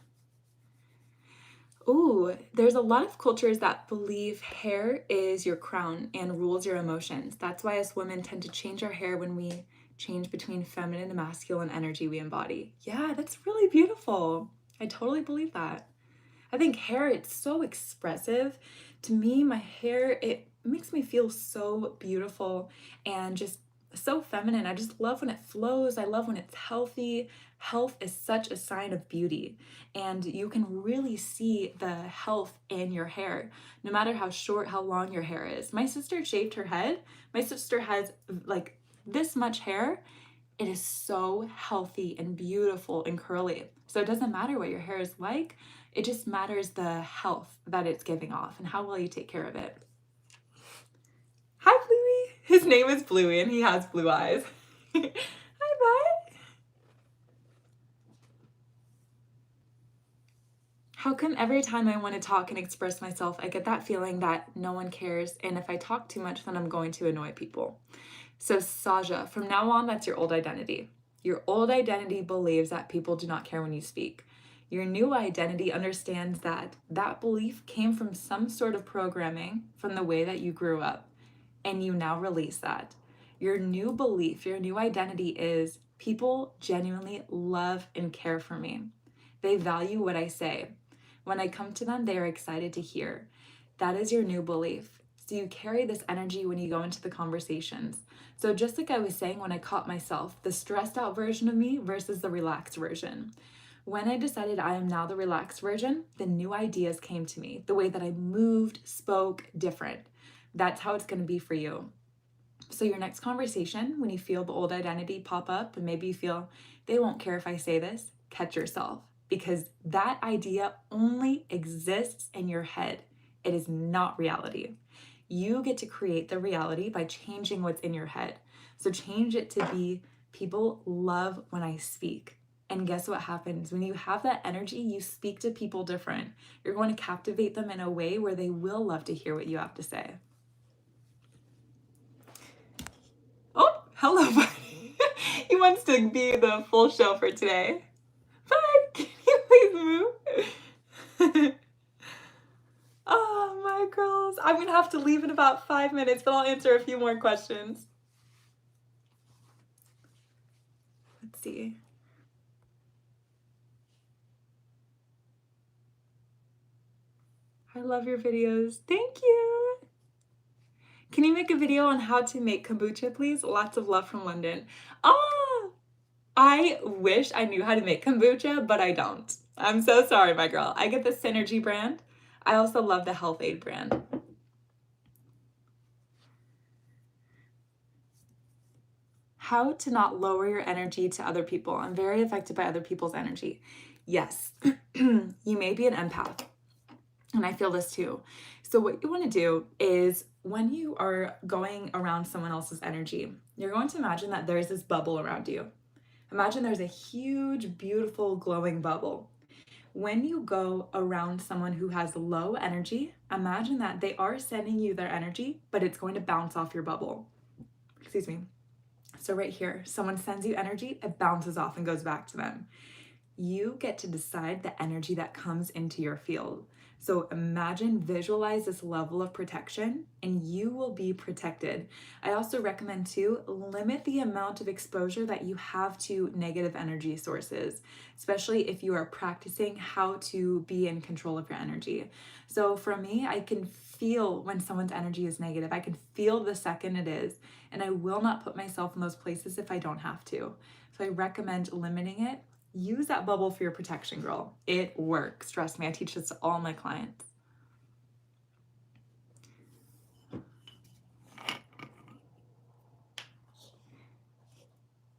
Ooh, there's a lot of cultures that believe hair is your crown and rules your emotions. That's why us women tend to change our hair when we change between feminine and masculine energy we embody. Yeah, that's really beautiful. I totally believe that. I think hair, it's so expressive. To me, my hair, it makes me feel so beautiful and just so feminine. I just love when it flows. I love when it's healthy. Health is such a sign of beauty, and you can really see the health in your hair, no matter how short, how long your hair is. My sister shaved her head. My sister has like this much hair. It is so healthy and beautiful and curly. So it doesn't matter what your hair is like. It just matters the health that it's giving off and how well you take care of it. Hi, Bluey. His name is Bluey and he has blue eyes. Hi, bud. How come every time I want to talk and express myself, I get that feeling that no one cares, and if I talk too much, then I'm going to annoy people? So Saja, from now on, that's your old identity. Your old identity believes that people do not care when you speak. Your new identity understands that that belief came from some sort of programming from the way that you grew up, and you now release that. Your new belief, your new identity is people genuinely love and care for me. They value what I say. When I come to them, they are excited to hear. That is your new belief. So you carry this energy when you go into the conversations. So just like I was saying when I caught myself, the stressed out version of me versus the relaxed version. When I decided I am now the relaxed version, the new ideas came to me. The way that I moved, spoke, different. That's how it's going to be for you. So your next conversation, when you feel the old identity pop up and maybe you feel they won't care if I say this, catch yourself, because that idea only exists in your head. It is not reality. You get to create the reality by changing what's in your head. So change it to be people love when I speak. And guess what happens? When you have that energy, you speak to people different. You're going to captivate them in a way where they will love to hear what you have to say. Oh, hello, buddy. He wants to be the full show for today. Bud, can you please move? Oh, my girl girls. I'm gonna have to leave in about 5 minutes, but I'll answer a few more questions. Let's see. I love your videos. Thank you. Can you make a video on how to make kombucha, please? Lots of love from London. Oh, I wish I knew how to make kombucha, but I don't. I'm so sorry, my girl. I get the Synergy brand. I also love the Health Aid brand. How to not lower your energy to other people. I'm very affected by other people's energy. Yes, you may be an empath, and I feel this too. So what you want to do is when you are going around someone else's energy, you're going to imagine that there's this bubble around you. Imagine there's a huge, beautiful, glowing bubble. When you go around someone who has low energy, imagine that they are sending you their energy, but it's going to bounce off your bubble. Excuse me. So right here, someone sends you energy, it bounces off and goes back to them. You get to decide the energy that comes into your field. So imagine, visualize this level of protection, and you will be protected. I also recommend to limit the amount of exposure that you have to negative energy sources, especially if you are practicing how to be in control of your energy. So for me, I can feel when someone's energy is negative. I can feel the second it is, and I will not put myself in those places if I don't have to. So I recommend limiting it. Use that bubble for your protection, girl. It works. Trust me, I teach this to all my clients.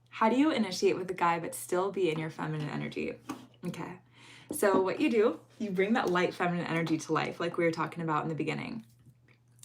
How do you initiate with a guy but still be in your feminine energy? Okay. So what you do, you bring that light feminine energy to life, like we were talking about in the beginning.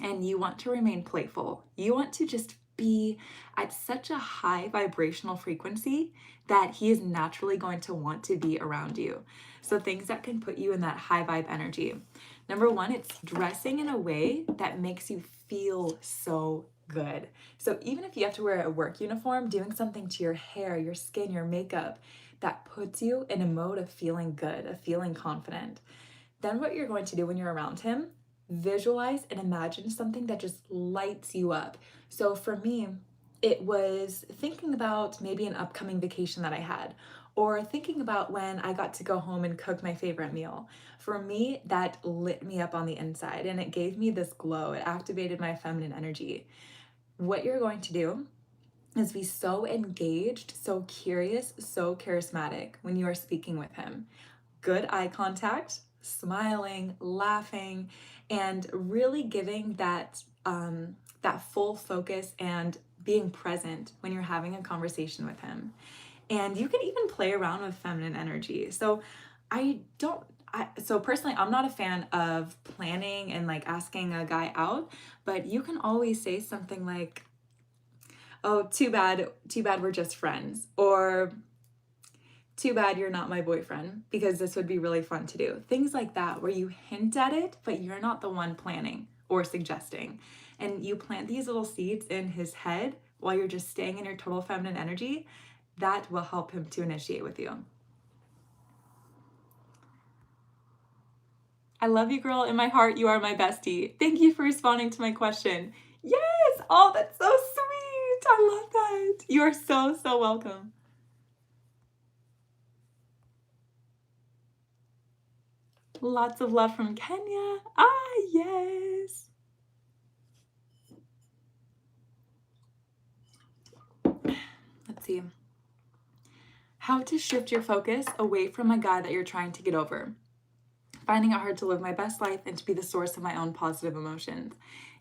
And you want to remain playful. You want to just be at such a high vibrational frequency that he is naturally going to want to be around you. So things that can put you in that high vibe energy. Number one, it's dressing in a way that makes you feel so good. So even if you have to wear a work uniform, doing something to your hair, your skin, your makeup, that puts you in a mode of feeling good, of feeling confident. Then what you're going to do when you're around him, visualize and imagine something that just lights you up. So for me, it was thinking about maybe an upcoming vacation that I had, or thinking about when I got to go home and cook my favorite meal. For me, that lit me up on the inside and it gave me this glow. It activated my feminine energy. What you're going to do is be so engaged, so curious, so charismatic when you are speaking with him. Good eye contact, smiling, laughing, and really giving that full focus and being present when you're having a conversation with him. And you can even play around with feminine energy. So personally, I'm not a fan of planning and like asking a guy out, but you can always say something like, "Oh, too bad we're just friends," or "Too bad you're not my boyfriend, because this would be really fun to do." Things like that, where you hint at it, but you're not the one planning or suggesting. And you plant these little seeds in his head while you're just staying in your total feminine energy. That will help him to initiate with you. I love you, girl. In my heart, you are my bestie. Thank you for responding to my question. Yes! Oh, that's so sweet. I love that. You are so, so welcome. Lots of love from Kenya. Ah, yes. Let's see. How to shift your focus away from a guy that you're trying to get over. Finding it hard to live my best life and to be the source of my own positive emotions.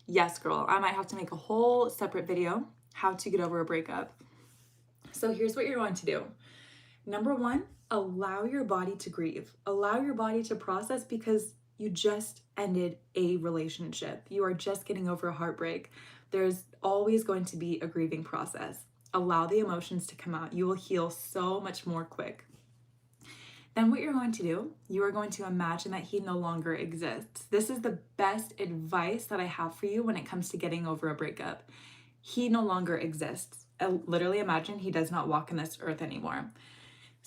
Yes, girl, I might have to make a whole separate video, how to get over a breakup. So here's what you're going to do. Number one, allow your body to grieve. Allow your body to process, because you just ended a relationship. You are just getting over a heartbreak. There's always going to be a grieving process. Allow the emotions to come out. You will heal so much more quick. Then what you're going to do, you are going to imagine that he no longer exists. This is the best advice that I have for you when it comes to getting over a breakup. He no longer exists. Literally imagine he does not walk in this earth anymore.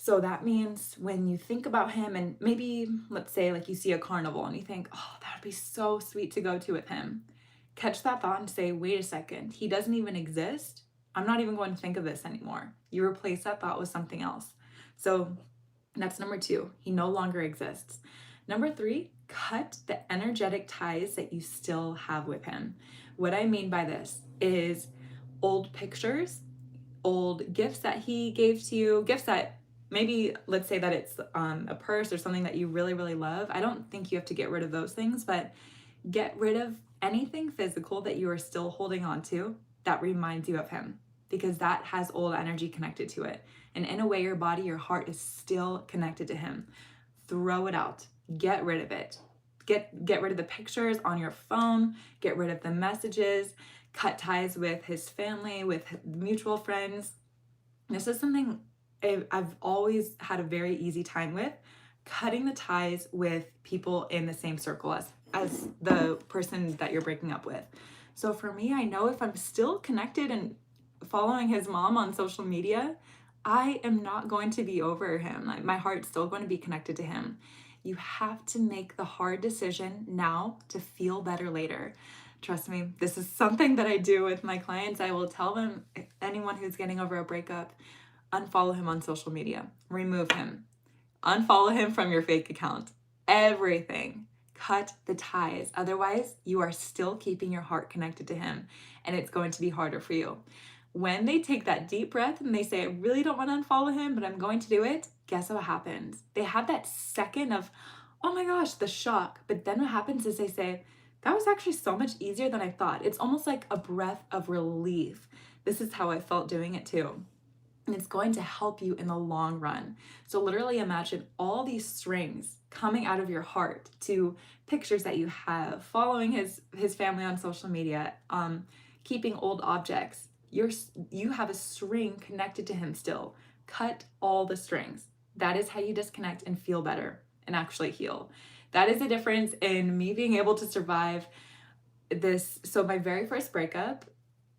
So that means when you think about him, and maybe let's say like you see a carnival and you think, oh, that would be so sweet to go to with him. Catch that thought and say, wait a second, he doesn't even exist. I'm not even going to think of this anymore. You replace that thought with something else. So that's number 2. He no longer exists. Number 3, cut the energetic ties that you still have with him. What I mean by this is old pictures, old gifts that he gave to you, gifts that maybe, let's say that it's a purse or something that you really, really love. I don't think you have to get rid of those things, but get rid of anything physical that you are still holding on to that reminds you of him, because that has old energy connected to it. And in a way, your body, your heart is still connected to him. Throw it out. Get rid of it. Get rid of the pictures on your phone. Get rid of the messages. Cut ties with his family, with mutual friends. This is something I've always had a very easy time with, cutting the ties with people in the same circle as the person that you're breaking up with. So for me, I know if I'm still connected and following his mom on social media, I am not going to be over him. Like, my heart's still going to be connected to him. You have to make the hard decision now to feel better later. Trust me, this is something that I do with my clients. I will tell them, anyone who's getting over a breakup, unfollow him on social media, remove him, unfollow him from your fake account, everything. Cut the ties. Otherwise, you are still keeping your heart connected to him, and it's going to be harder for you. When they take that deep breath and they say, I really don't want to unfollow him, but I'm going to do it, guess what happens? They have that second of, oh my gosh, the shock. But then what happens is they say, that was actually so much easier than I thought. It's almost like a breath of relief. This is how I felt doing it too. And it's going to help you in the long run. So literally imagine all these strings coming out of your heart to pictures that you have, following his family on social media, keeping old objects. You have a string connected to him still. Cut all the strings. That is how you disconnect and feel better and actually heal. That is the difference in me being able to survive this. So my very first breakup,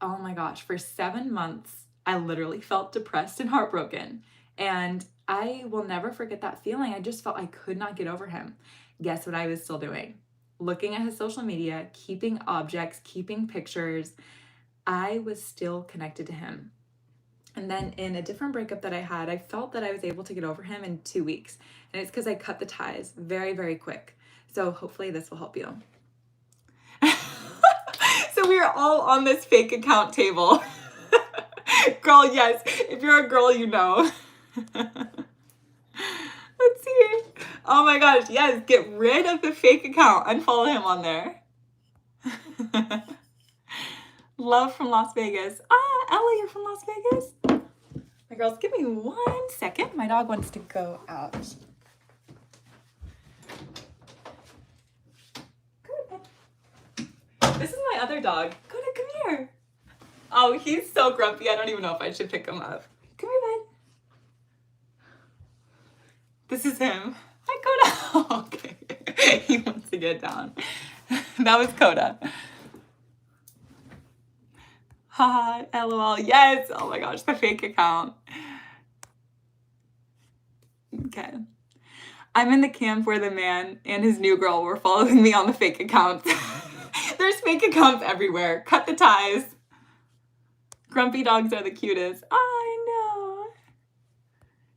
oh my gosh, for 7 months, I literally felt depressed and heartbroken. And I will never forget that feeling. I just felt I could not get over him. Guess what I was still doing? Looking at his social media, keeping objects, keeping pictures. I was still connected to him. And then in a different breakup that I had, I felt that I was able to get over him in 2 weeks. And it's because I cut the ties very, very quick. So hopefully this will help you. So we are all on this fake account table. Girl, yes. If you're a girl, you know. Let's see. Oh my gosh, yes. Get rid of the fake account. Unfollow him on there. Love from Las Vegas. Ella, you're from Las Vegas? My girls, give me 1 second. My dog wants to go out. This is my other dog. Coda, come here. Oh, he's so grumpy. I don't even know if I should pick him up. Come here, bud. This is him. Hi, Coda. Okay. He wants to get down. That was Coda. Haha, LOL. Yes. Oh my gosh, the fake account. Okay. I'm in the camp where the man and his new girl were following me on the fake accounts. There's fake accounts everywhere. Cut the ties. Grumpy dogs are the cutest. I know.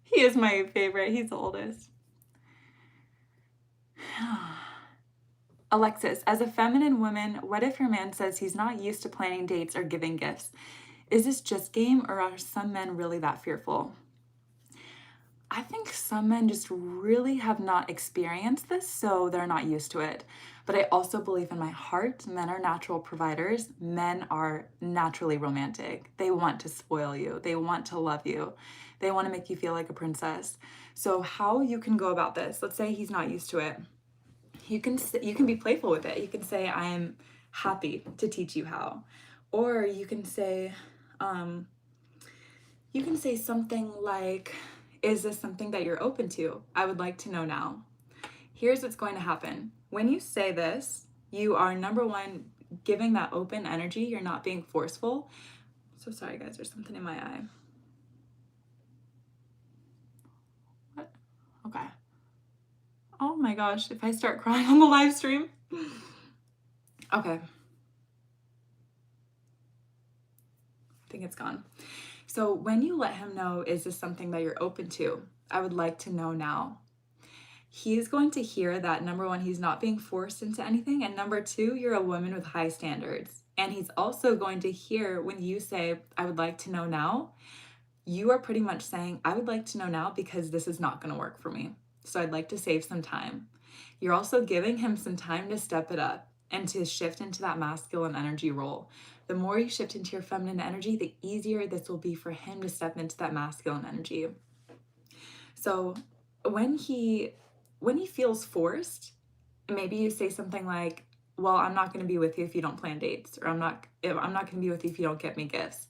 He is my favorite. He's the oldest. Alexis, as a feminine woman, what if your man says he's not used to planning dates or giving gifts? Is this just game, or are some men really that fearful? I think some men just really have not experienced this, so they're not used to it. But I also believe in my heart, men are natural providers. Men are naturally romantic. They want to spoil you. They want to love you. They want to make you feel like a princess. So how you can go about this, let's say he's not used to it. You can be playful with it. You can say, I am happy to teach you how. Or you can say something like, is this something that you're open to? I would like to know now. Here's what's going to happen. When you say this, you are, number one, giving that open energy. You're not being forceful. So sorry, guys, there's something in my eye. Oh my gosh, if I start crying on the live stream. Okay. I think it's gone. So when you let him know, is this something that you're open to? I would like to know now. He's going to hear that, number one, he's not being forced into anything. And number two, you're a woman with high standards. And he's also going to hear when you say, I would like to know now, you are pretty much saying, I would like to know now because this is not going to work for me. So I'd like to save some time. You're also giving him some time to step it up and to shift into that masculine energy role. The more you shift into your feminine energy, the easier this will be for him to step into that masculine energy. So when he feels forced, maybe you say something like, well, I'm not going to be with you if you don't plan dates, or I'm not going to be with you if you don't get me gifts.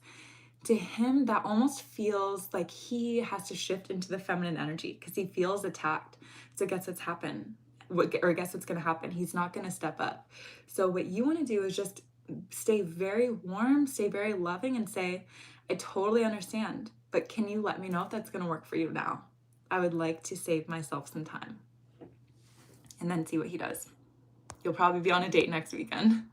To him, that almost feels like he has to shift into the feminine energy because he feels attacked. So guess what's happened? Or guess what's going to happen? He's not going to step up. So what you want to do is just stay very warm, stay very loving, and say, I totally understand, but can you let me know if that's going to work for you now? I would like to save myself some time. And then see what he does. You'll probably be on a date next weekend.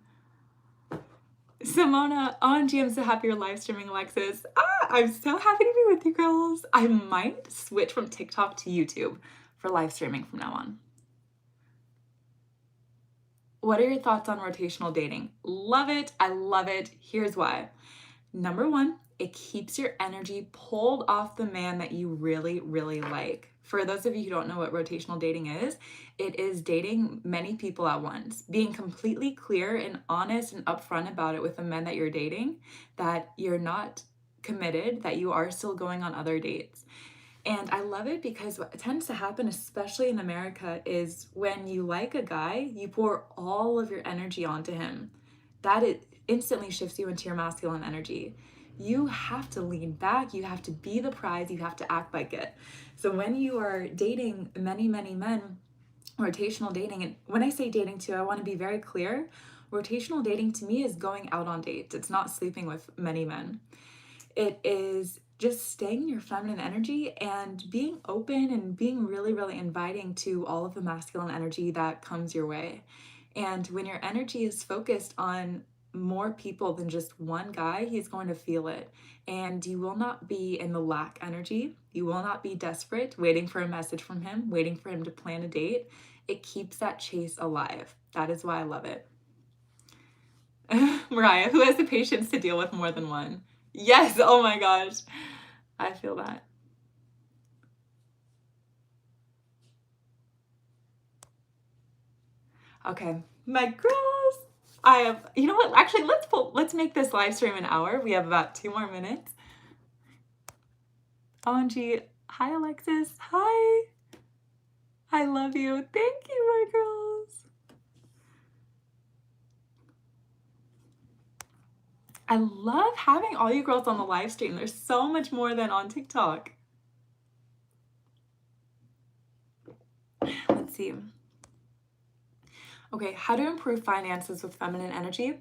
Simona, OMG, I'm so happy you're live streaming, Alexis. I'm so happy to be with you girls. I might switch from TikTok to YouTube for live streaming from now on. What are your thoughts on rotational dating? Love it. I love it. Here's why. Number one, it keeps your energy pulled off the man that you really, really like. For those of you who don't know what rotational dating is, it is dating many people at once, being completely clear and honest and upfront about it with the men that you're dating, that you're not committed, that you are still going on other dates. And I love it because what tends to happen, especially in America, is when you like a guy, you pour all of your energy onto him. That it instantly shifts you into your masculine energy. You have to lean back, you have to be the prize, you have to act like it. So when you are dating many, many men, rotational dating, and when I say dating too, I want to be very clear. Rotational dating to me is going out on dates. It's not sleeping with many men. It is just staying in your feminine energy and being open and being really, really inviting to all of the masculine energy that comes your way. And when your energy is focused on more people than just one guy, he's going to feel it. And you will not be in the lack energy. You will not be desperate, waiting for a message from him, waiting for him to plan a date. It keeps that chase alive. That is why I love it. Mariah, who has the patience to deal with more than one? Yes, oh my gosh. I feel that. Okay, my girls. I have, you know what? Actually, let's make this live stream an hour. We have about 2 more minutes. OMG. Hi, Alexis. Hi. I love you. Thank you, my girls. I love having all you girls on the live stream. There's so much more than on TikTok. Let's see. Okay, how to improve finances with feminine energy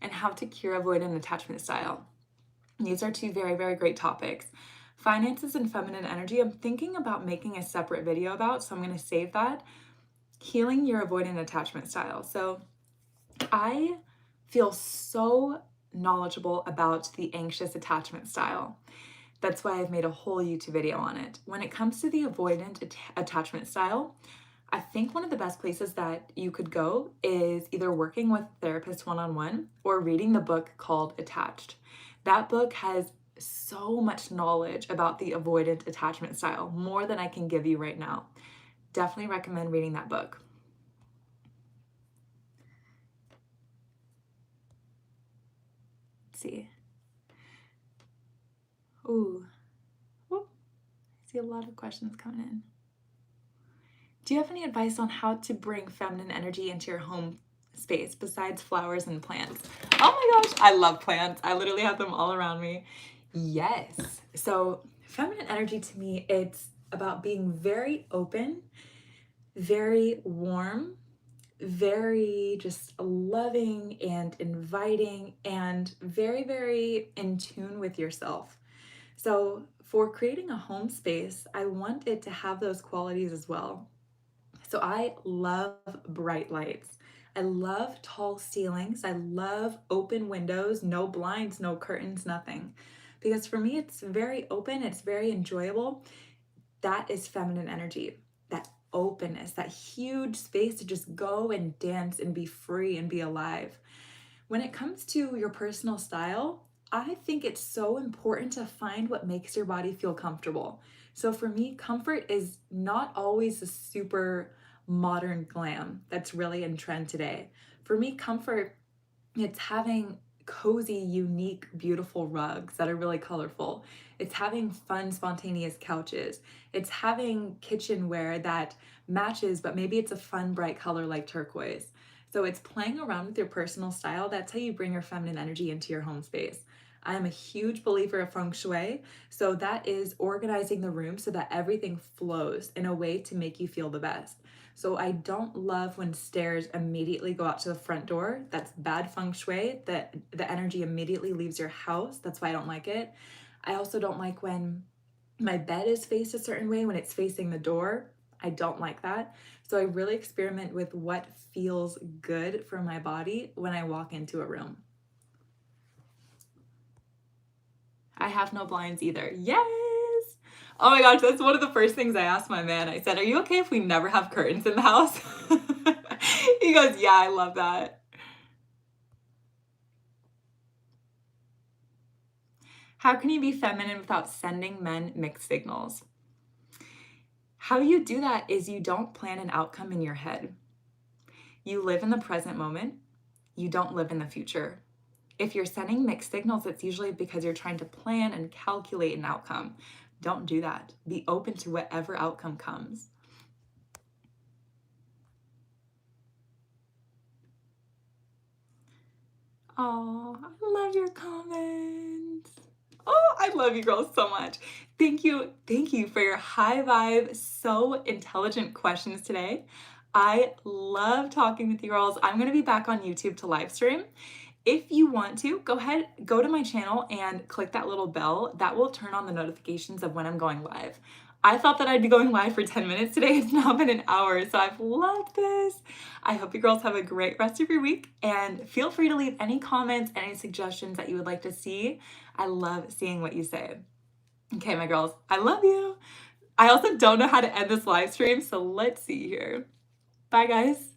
and how to cure avoidant attachment style. These are 2 very, very great topics. Finances and feminine energy, I'm thinking about making a separate video about, so I'm going to save that. Healing your avoidant attachment style. So I feel so knowledgeable about the anxious attachment style. That's why I've made a whole YouTube video on it. When it comes to the avoidant attachment style, I think one of the best places that you could go is either working with therapists one-on-one or reading the book called Attached. That book has so much knowledge about the avoidant attachment style, more than I can give you right now. Definitely recommend reading that book. Let's see. Ooh. Whoop. I see a lot of questions coming in. Do you have any advice on how to bring feminine energy into your home space besides flowers and plants? Oh my gosh, I love plants. I literally have them all around me. Yes. So feminine energy to me, it's about being very open, very warm, very just loving and inviting, and very, very in tune with yourself. So for creating a home space, I want it to have those qualities as well. So I love bright lights. I love tall ceilings. I love open windows, no blinds, no curtains, nothing. Because for me, it's very open, it's very enjoyable. That is feminine energy, that openness, that huge space to just go and dance and be free and be alive. When it comes to your personal style, I think it's so important to find what makes your body feel comfortable. So for me, comfort is not always the super modern glam that's really in trend today. For me, comfort, it's having cozy, unique, beautiful rugs that are really colorful. It's having fun, spontaneous couches. It's having kitchenware that matches, but maybe it's a fun, bright color like turquoise. So it's playing around with your personal style. That's how you bring your feminine energy into your home space. I am a huge believer of feng shui. So that is organizing the room so that everything flows in a way to make you feel the best. So I don't love when stairs immediately go out to the front door. That's bad feng shui. That the energy immediately leaves your house. That's why I don't like it. I also don't like when my bed is faced a certain way when it's facing the door. I don't like that. So I really experiment with what feels good for my body when I walk into a room. I have no blinds either. Yes. Oh my gosh, that's one of the first things I asked my man. I said, "Are you okay if we never have curtains in the house?" He goes, "Yeah, I love that." How can you be feminine without sending men mixed signals? How you do that is you don't plan an outcome in your head. You live in the present moment. You don't live in the future. If you're sending mixed signals, it's usually because you're trying to plan and calculate an outcome. Don't do that. Be open to whatever outcome comes. Oh, I love your comments. Oh, I love you girls so much. Thank you. Thank you for your high vibe, so intelligent questions today. I love talking with you girls. I'm going to be back on YouTube to live stream. If you want to, go ahead, go to my channel and click that little bell. That will turn on the notifications of when I'm going live. I thought that I'd be going live for 10 minutes today. It's now been an hour, so I've loved this. I hope you girls have a great rest of your week, and feel free to leave any comments, any suggestions that you would like to see. I love seeing what you say. Okay, my girls, I love you. I also don't know how to end this live stream, so let's see here. Bye, guys.